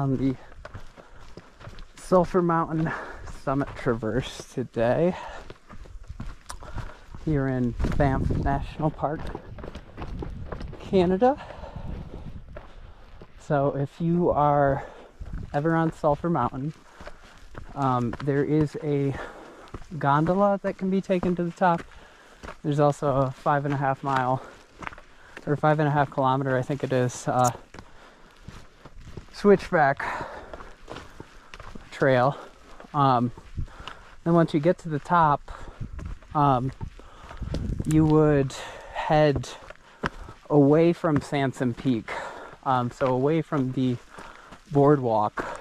on the Sulphur Mountain Summit Traverse today here in Banff National Park, Canada. So if you are ever on Sulphur Mountain, there is a gondola that can be taken to the top. There's also a 5.5 mile or 5.5 kilometer, I think it is, switchback trail. And once you get to the top, you would head away from Sansom Peak, so away from the boardwalk,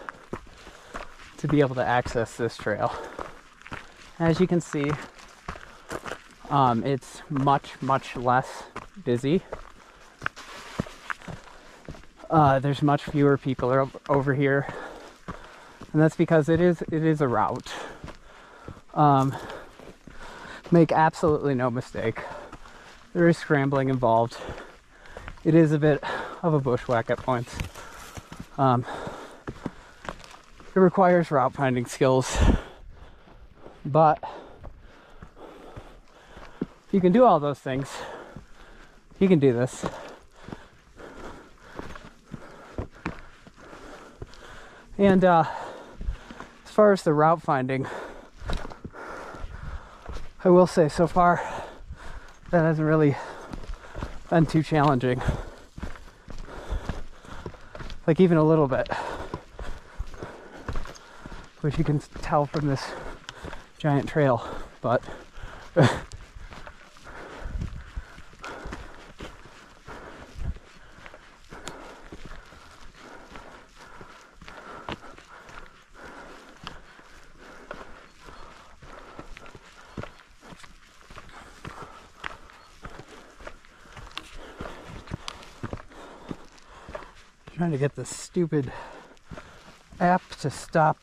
to be able to access this trail. As you can see, it's much less busy. There's much fewer people over here, and that's because it is a route. Make absolutely no mistake, there is scrambling involved. It is a bit of a bushwhack at points. It requires route finding skills, but you can do all those things. You can do this. And as far as the route finding, I will say so far that hasn't really been too challenging. Like, even a little bit. Which you can tell from this giant trail, but trying to get this stupid app to stop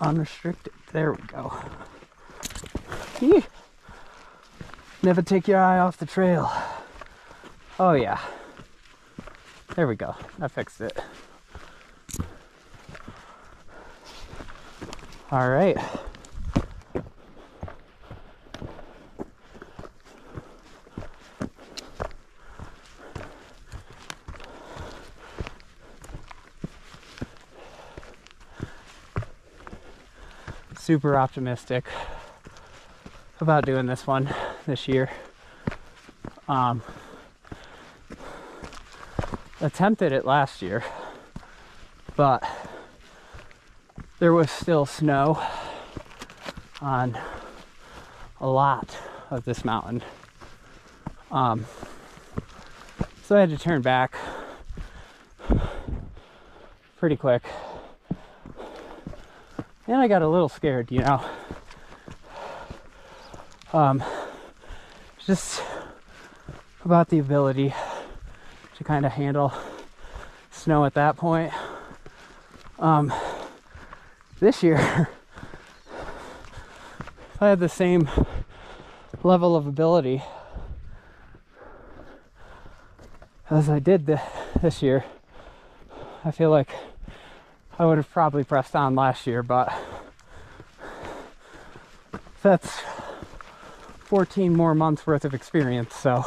unrestricted. There we go. Eeh. Never take your eye off the trail. Oh yeah. There we go. I fixed it. All right. Super optimistic about doing this one this year. Attempted it last year, but there was still snow on a lot of this mountain. So I had to turn back pretty quick. And I got a little scared, you know. Just about the ability to kind of handle snow at that point. This year, if I had the same level of ability as I did this year, I feel like I would have probably pressed on last year, but that's 14 more months worth of experience, so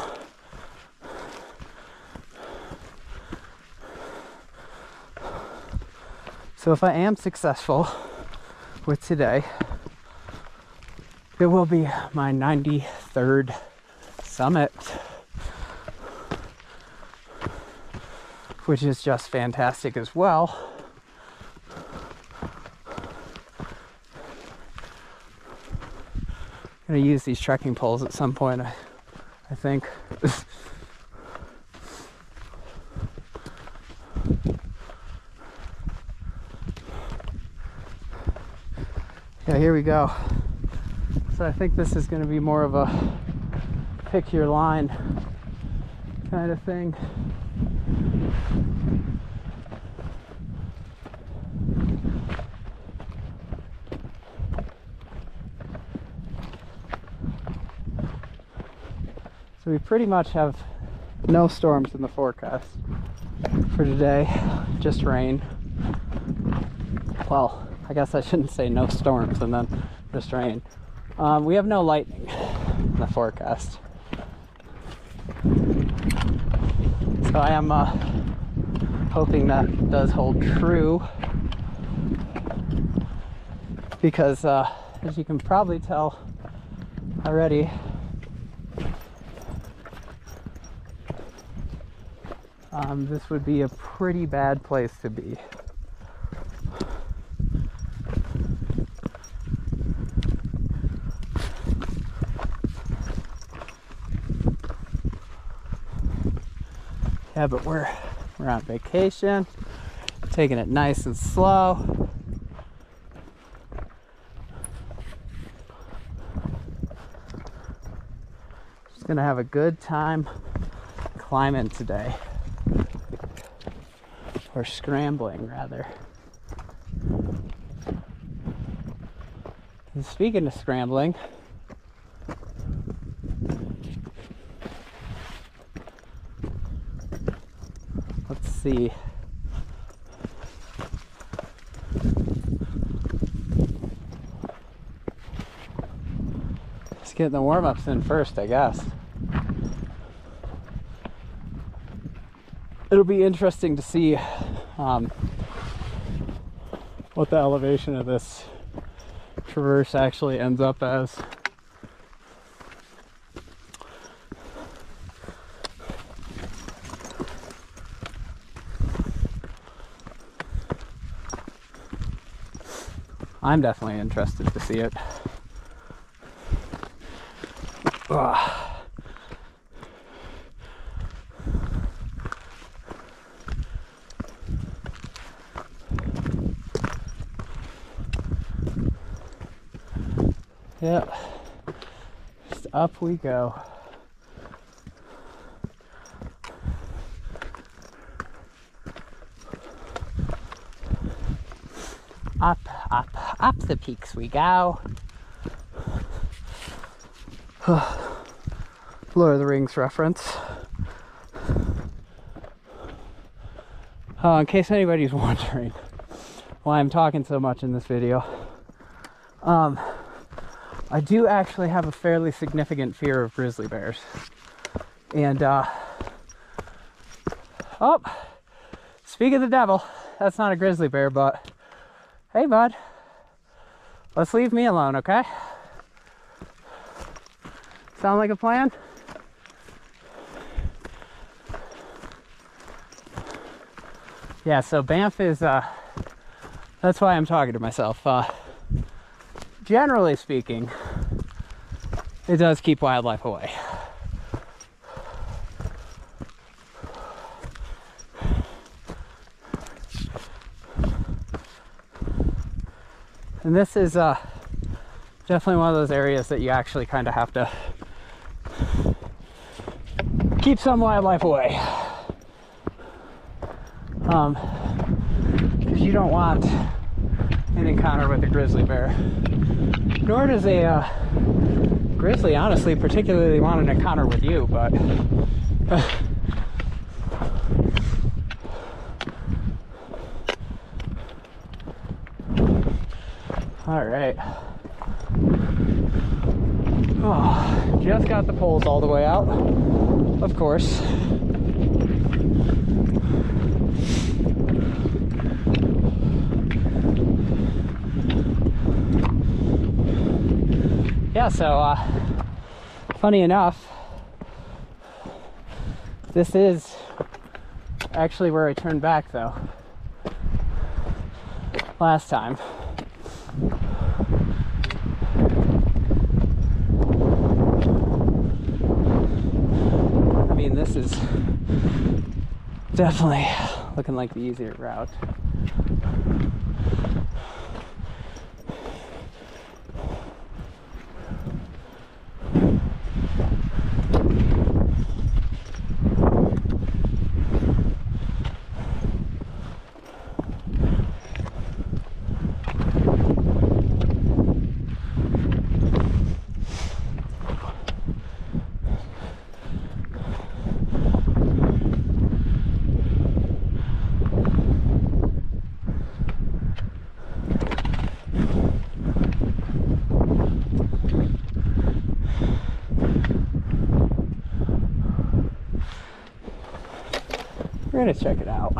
if I am successful with today, it will be my 93rd summit, which is just fantastic as well. I'm gonna use these trekking poles at some point, I think. Yeah, here we go. So I think this is gonna be more of a pick your line kind of thing. So we pretty much have no storms in the forecast for today, just rain. Well, I guess I shouldn't say no storms and then just rain. We have no lightning in the forecast. So I am hoping that does hold true, because as you can probably tell already, this would be a pretty bad place to be. Yeah, but we're on vacation, taking it nice and slow. Just gonna have a good time climbing today. Or scrambling, rather. And speaking of scrambling, let's see. Just getting the warm-ups in first, I guess. It'll be interesting to see what the elevation of this traverse actually ends up as. I'm definitely interested to see it. Ugh. Yep, just up we go. Up, up, up the peaks we go. Lord of the Rings reference. In case anybody's wondering why I'm talking so much in this video, I do actually have a fairly significant fear of grizzly bears. And, oh, speak of the devil, that's not a grizzly bear, but hey, bud, let's leave me alone, okay? Sound like a plan? Yeah, so Banff is, that's why I'm talking to myself. Generally speaking, it does keep wildlife away. And this is definitely one of those areas that you actually kind of have to keep some wildlife away. Because you don't want an encounter with a grizzly bear. Nor does a grizzly, honestly, particularly want an encounter with you, but all right. Oh, just got the poles all the way out, of course. Yeah, so funny enough, this is actually where I turned back though last time. I mean, this is definitely looking like the easier route. gonna check it out.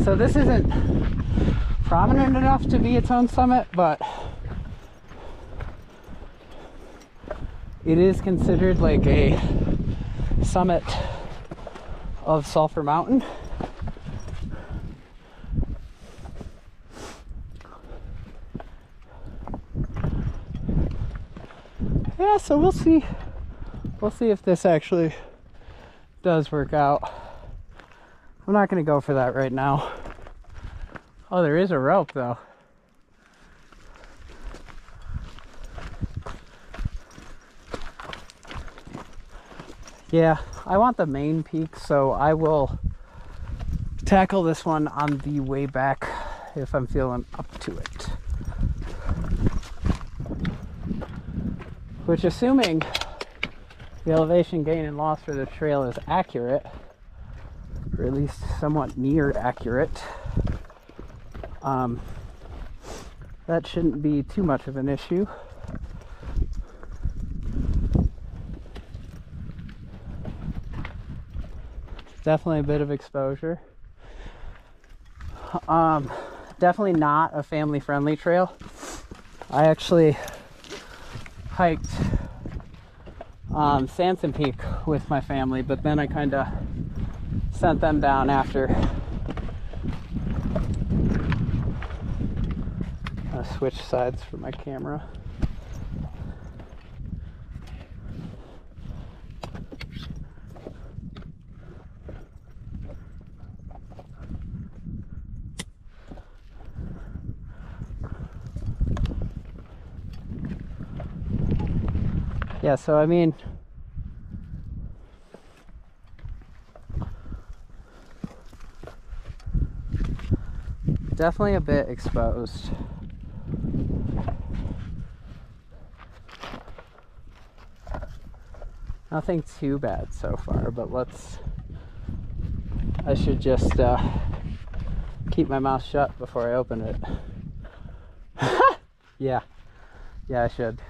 So this isn't prominent enough to be its own summit, but it is considered like a summit of Sulphur Mountain. Yeah, so we'll see. We'll see if this actually does work out. I'm not going to go for that right now. Oh, there is a rope though. Yeah, I want the main peak, so I will tackle this one on the way back if I'm feeling up to it. Which, assuming the elevation gain and loss for the trail is accurate, or at least somewhat near accurate, that shouldn't be too much of an issue. Definitely a bit of exposure. Definitely not a family-friendly trail. I actually hiked Sanson Peak with my family, but then I kind of sent them down after. I'll switch sides for my camera. Yeah, so I mean, definitely a bit exposed. Nothing too bad so far, but I should just keep my mouth shut before I open it. Yeah, I should.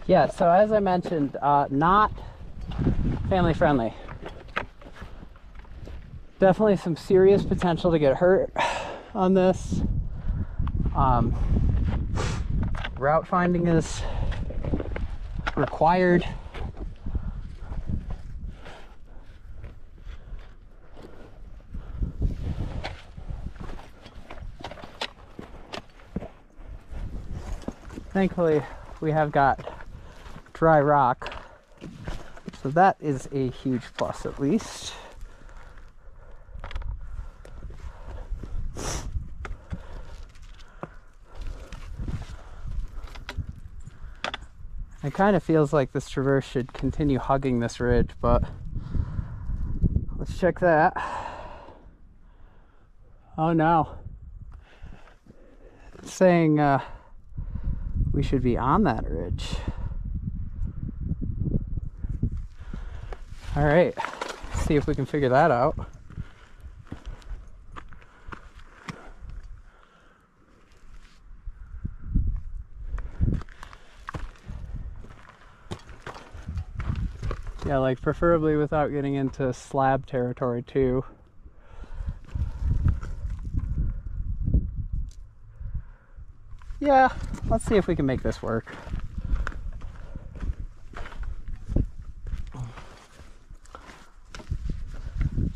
Yeah, so as I mentioned, not family friendly. Definitely some serious potential to get hurt on this. Route finding is required. Thankfully, we have got dry rock, so that is a huge plus at least. It kind of feels like this traverse should continue hugging this ridge, but let's check that. Oh no. It's saying we should be on that ridge. All right, see if we can figure that out. Yeah, like preferably without getting into slab territory too. Yeah, let's see if we can make this work.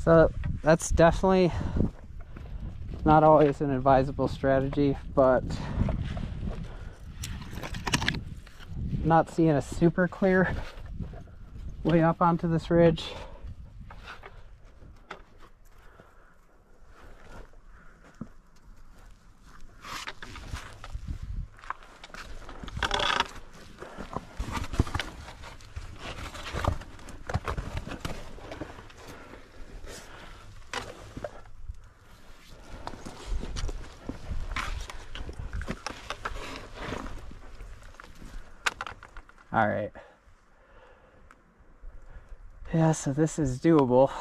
So that's definitely not always an advisable strategy, but not seeing a super clear way up onto this ridge. All right. Yeah, so this is doable.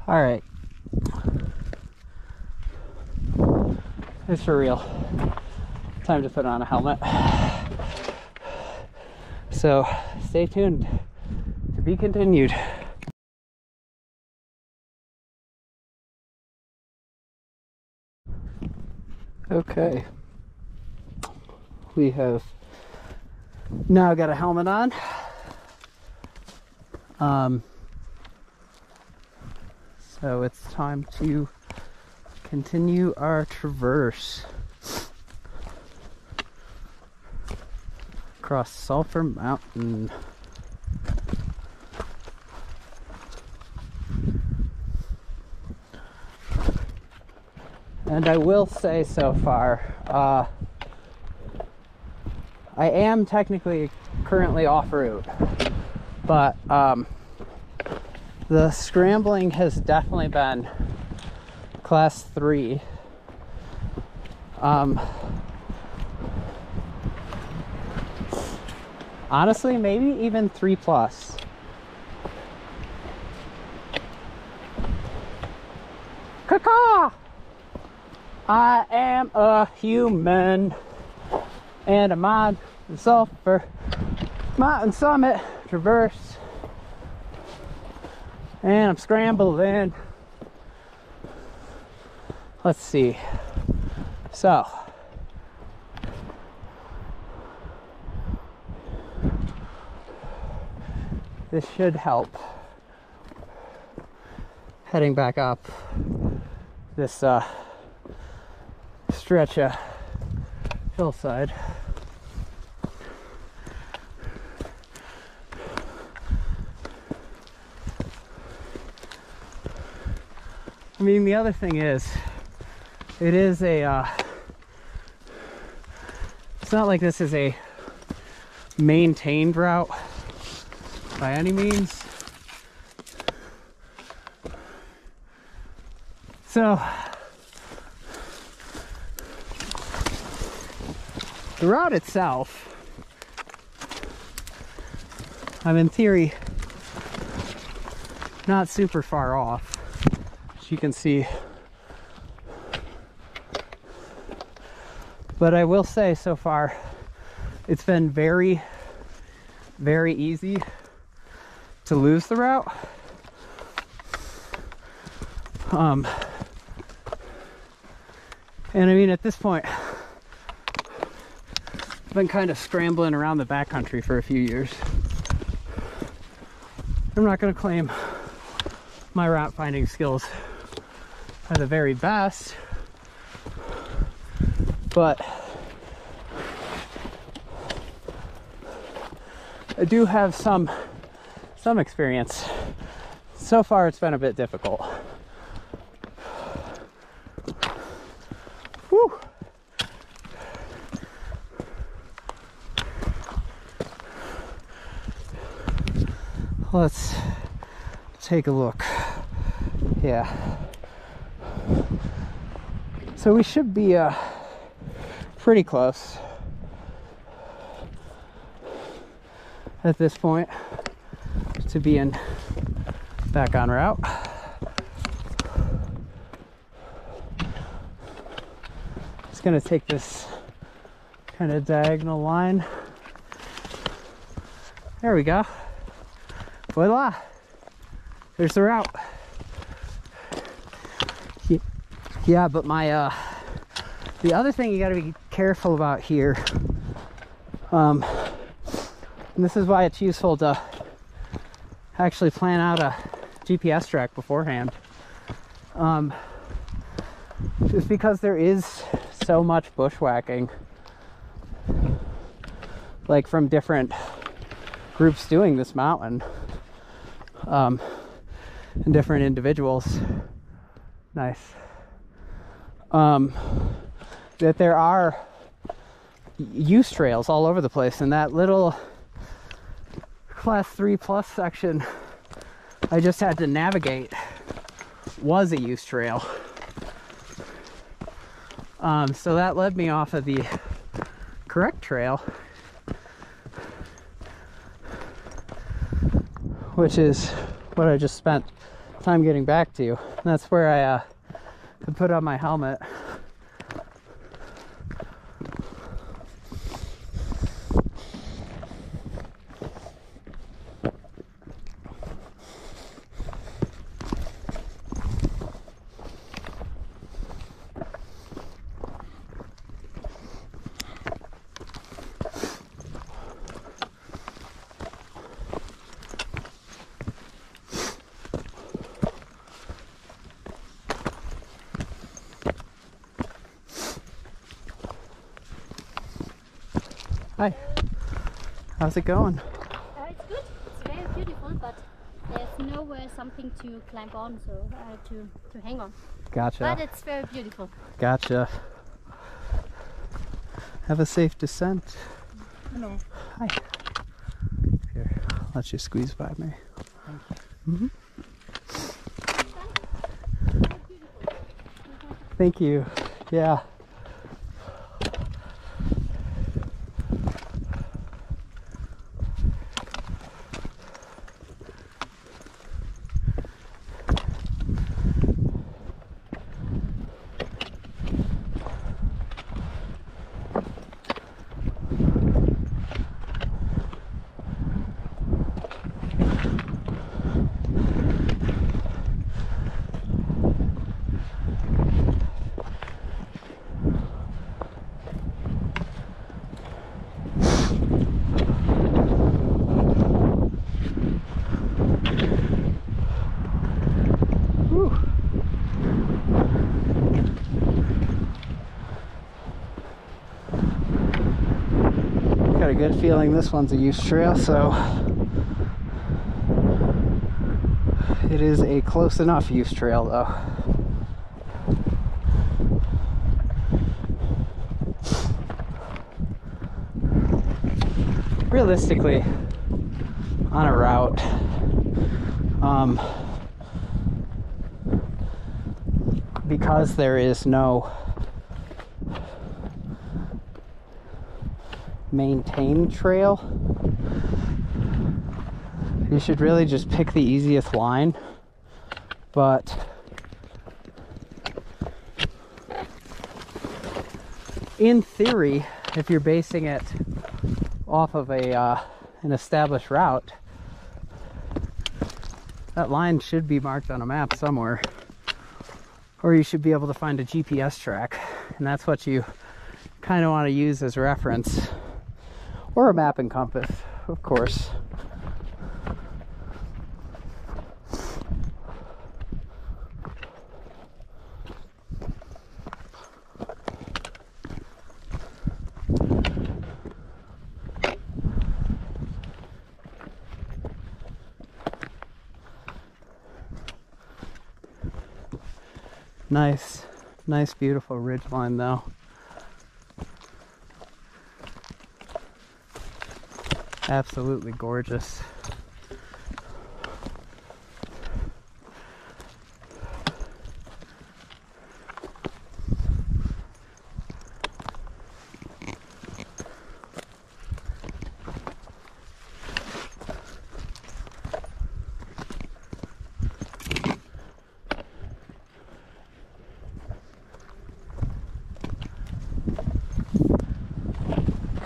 All right, it's for real. Time to put on a helmet. So stay tuned to be continued. Okay, we have now got a helmet on. So it's time to continue our traverse across Sulphur Mountain. And I will say so far, I am technically currently off route, but the scrambling has definitely been class 3. Honestly, maybe even 3+. Caw-caw! I am a human, and I'm on the Sulphur Mountain Summit traverse, and I'm scrambling. Let's see. So this should help. heading back up this stretch of hillside. I mean, the other thing is, it is a, it's not like this is a maintained route by any means. So, the route itself, I'm in theory not super far off. You can see, but I will say so far it's been very, very easy to lose the route. And I mean, at this point I've been kind of scrambling around the backcountry for a few years. I'm not going to claim my route finding skills are the very best, but I do have some experience. So far it's been a bit difficult. Whew. Let's take a look. Yeah. So we should be pretty close at this point to being back on route. Just gonna take this kind of diagonal line. There we go. Voila! There's the route. Yeah, but my the other thing you got to be careful about here, and this is why it's useful to actually plan out a GPS track beforehand, just because there is so much bushwhacking, like from different groups doing this mountain, and different individuals. Nice. That there are use trails all over the place, and that little class 3+ section I just had to navigate was a use trail. So that led me off of the correct trail, which is what I just spent time getting back to. And that's where I could put on my helmet. Hi, how's it going? It's good, it's very beautiful, but there's nowhere something to climb on, so I have to hang on. Gotcha. But it's very beautiful. Gotcha. Have a safe descent. Hello. Hi. Here, I'll let you squeeze by me. Thank you. Thank you. Yeah. got a good feeling this one's a use trail, so it is a close enough use trail though. Realistically, on a route, because there is no maintained trail, you should really just pick the easiest line. But in theory, if you're basing it off of an established route, that line should be marked on a map somewhere, or you should be able to find a GPS track, and that's what you kind of want to use as reference, or a map and compass, of course. Nice, beautiful ridge line though. Absolutely gorgeous.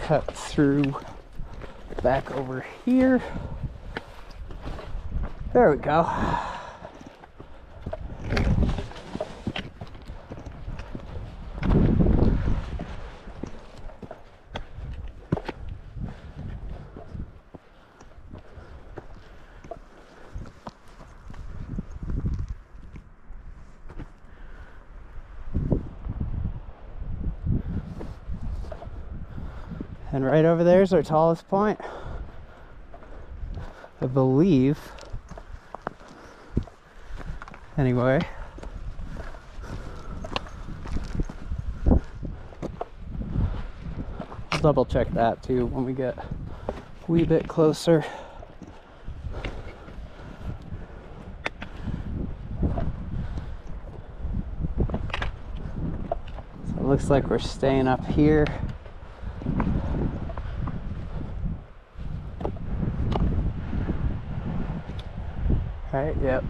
Cut through back over here. There we go. And right over there is our tallest point, I believe. Anyway, I'll double check that too when we get a wee bit closer. So it looks like we're staying up here. Right, yep.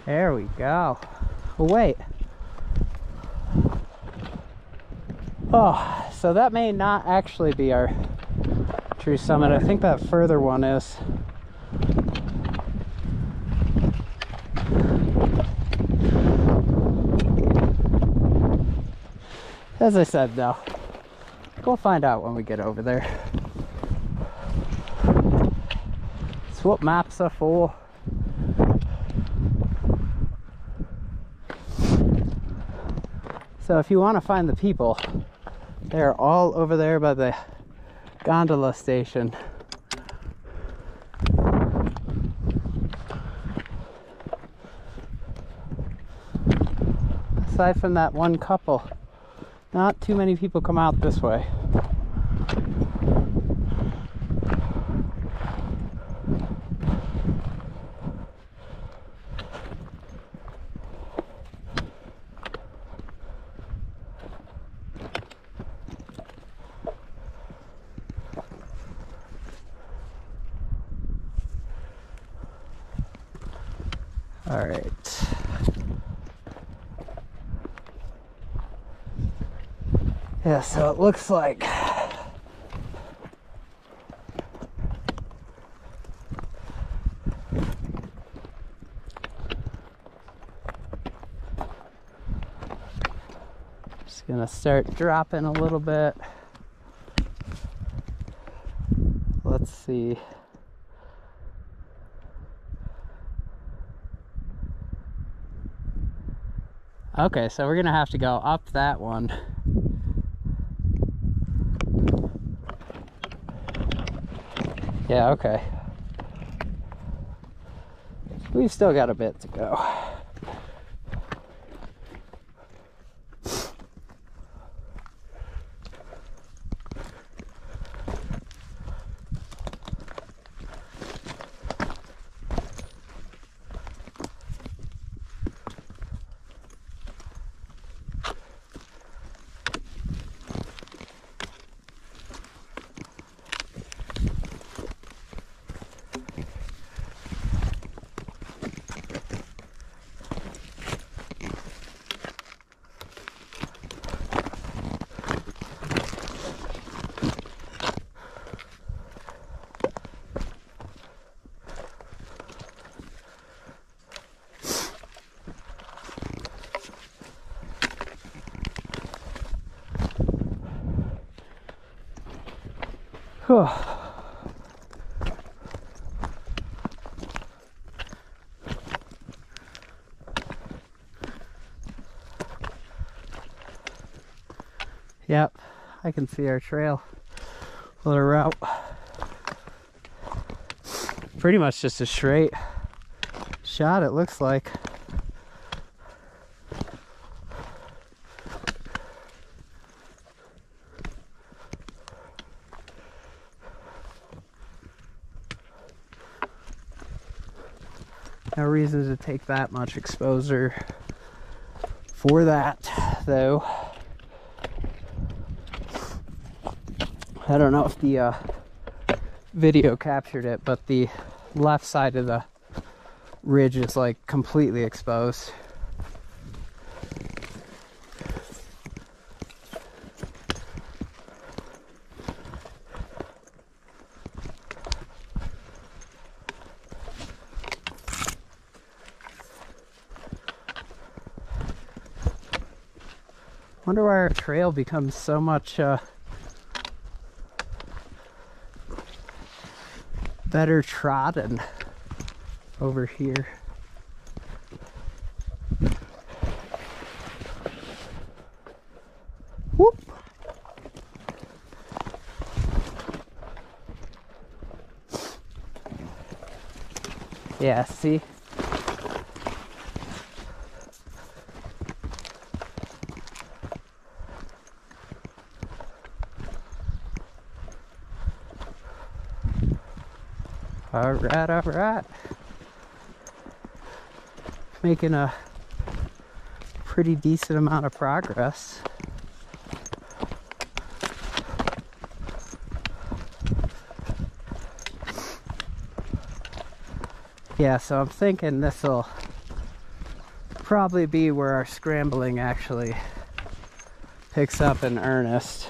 There we go. Oh, wait. Oh, so that may not actually be our true summit. I think that further one is. As I said, though, we'll find out when we get over there. It's what maps are for. So if you want to find the people, they're all over there by the gondola station. Aside from that one couple, not too many people come out this way. All right. Yeah, so it looks like just gonna start dropping a little bit. Let's see. Okay, so we're gonna have to go up that one. Yeah, okay. We've still got a bit to go. Whew. Yep, I can see our trail, little route. Pretty much just a straight shot, it looks like. No reason to take that much exposure for that, though. I don't know if the video captured it, but the left side of the ridge is like completely exposed. Wonder why our trail becomes so much better trodden over here. Whoop. Yeah, see? All right. Making a pretty decent amount of progress. Yeah, so I'm thinking this will probably be where our scrambling actually picks up in earnest.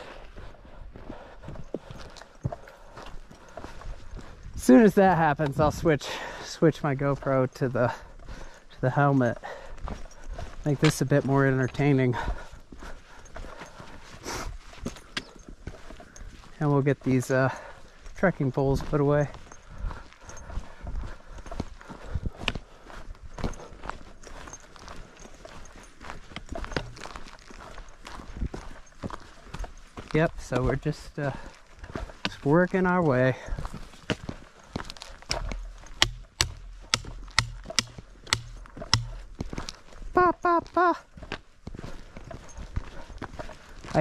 As soon as that happens, I'll switch my GoPro to the helmet. Make this a bit more entertaining. And we'll get these trekking poles put away. Yep, so we're just working our way.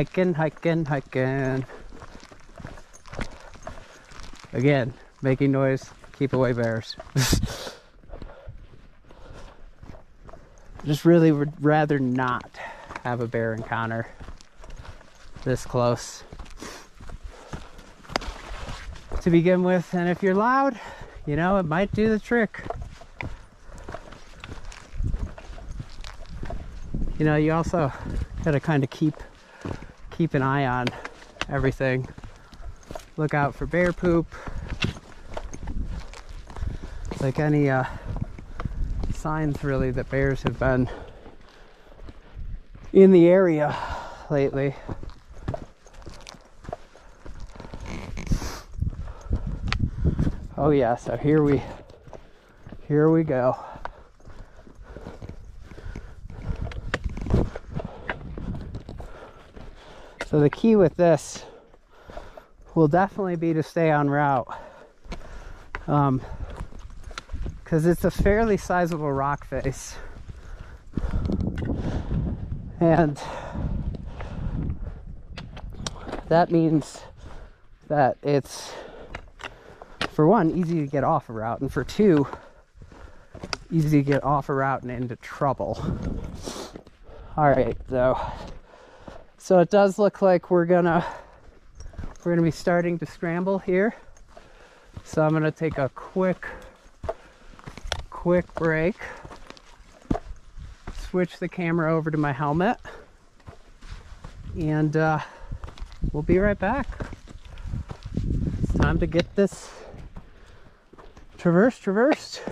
Hiking. Again, making noise, keep away bears. Just really would rather not have a bear encounter this close to begin with, and if you're loud, you know, it might do the trick. You know, you also gotta kind of keep keep an eye on everything. Look out for bear poop. Like any signs really that bears have been in the area lately. Oh yeah, so here we go. So the key with this will definitely be to stay on route, because it's a fairly sizable rock face, and that means that it's, for one, easy to get off a route, and for two, easy to get off a route and into trouble. All right, so it does look like we're gonna be starting to scramble here. So I'm gonna take a quick break, switch the camera over to my helmet, and we'll be right back. It's time to get this traversed.